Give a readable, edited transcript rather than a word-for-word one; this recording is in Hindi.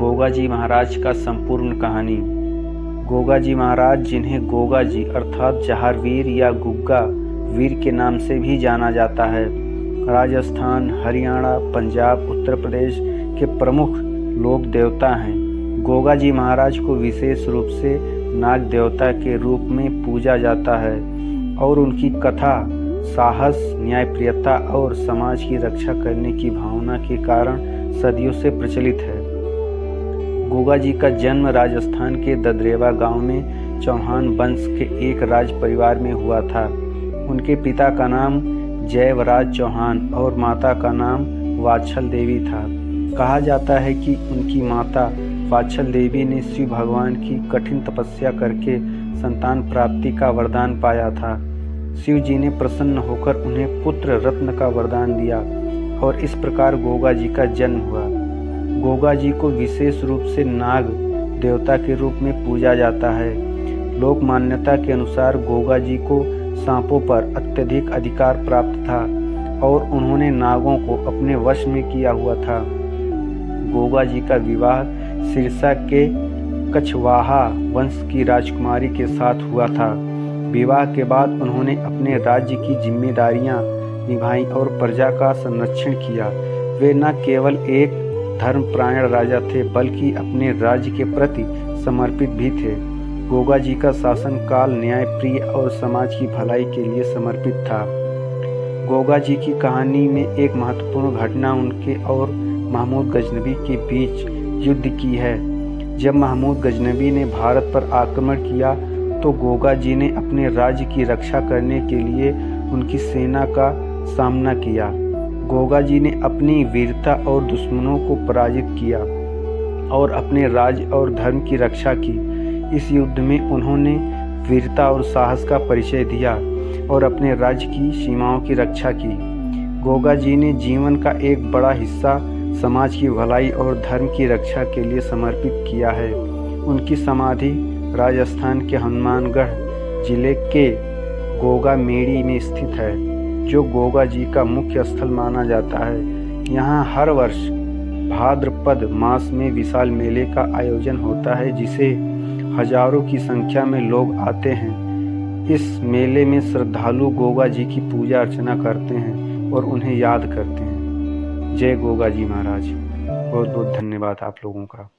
गोगा जी महाराज का संपूर्ण कहानी। गोगा जी महाराज, जिन्हें गोगा जी अर्थात जहारवीर या गुग्गा वीर के नाम से भी जाना जाता है, राजस्थान, हरियाणा, पंजाब, उत्तर प्रदेश के प्रमुख लोक देवता हैं। गोगा जी महाराज को विशेष रूप से नाग देवता के रूप में पूजा जाता है और उनकी कथा साहस, न्यायप्रियता और समाज की रक्षा करने की भावना के कारण सदियों से प्रचलित है। गोगा जी का जन्म राजस्थान के ददरेवा गांव में चौहान वंश के एक राज परिवार में हुआ था। उनके पिता का नाम जयवराज चौहान और माता का नाम वात्सल देवी था। कहा जाता है कि उनकी माता वात्सल देवी ने शिव भगवान की कठिन तपस्या करके संतान प्राप्ति का वरदान पाया था। शिव जी ने प्रसन्न होकर उन्हें पुत्र रत्न का वरदान दिया और इस प्रकार गोगा जी का जन्म हुआ। गोगा जी को विशेष रूप से नाग देवता के रूप में पूजा जाता है। लोक मान्यता के अनुसार गोगा जी को सांपों पर अत्यधिक अधिकार प्राप्त था और उन्होंने नागों को अपने वश में किया हुआ था। गोगा जी का विवाह सिरसा के कछवाहा वंश की राजकुमारी के साथ हुआ था। विवाह के बाद उन्होंने अपने राज्य की जिम्मेदारियां निभाई और प्रजा का संरक्षण किया। वे न केवल एक धर्मपरायण राजा थे बल्कि अपने राज्य के प्रति समर्पित भी थे। गोगा जी का शासन काल न्यायप्रिय और समाज की भलाई के लिए समर्पित था। गोगा जी की कहानी में एक महत्वपूर्ण घटना उनके और महमूद गजनबी के बीच युद्ध की है। जब महमूद गजनबी ने भारत पर आक्रमण किया तो गोगा जी ने अपने राज्य की रक्षा करने के लिए उनकी सेना का सामना किया। गोगा जी ने अपनी वीरता और दुश्मनों को पराजित किया और अपने राज्य और धर्म की रक्षा की। इस युद्ध में उन्होंने वीरता और साहस का परिचय दिया और अपने राज्य की सीमाओं की रक्षा की। गोगा जी ने जीवन का एक बड़ा हिस्सा समाज की भलाई और धर्म की रक्षा के लिए समर्पित किया है। उनकी समाधि राजस्थान के हनुमानगढ़ जिले के गोगा मेड़ी में स्थित है, जो गोगा जी का मुख्य स्थल माना जाता है। यहाँ हर वर्ष भाद्रपद मास में विशाल मेले का आयोजन होता है, जिसे हजारों की संख्या में लोग आते हैं। इस मेले में श्रद्धालु गोगा जी की पूजा अर्चना करते हैं और उन्हें याद करते हैं। जय गोगा जी महाराज। बहुत बहुत धन्यवाद आप लोगों का।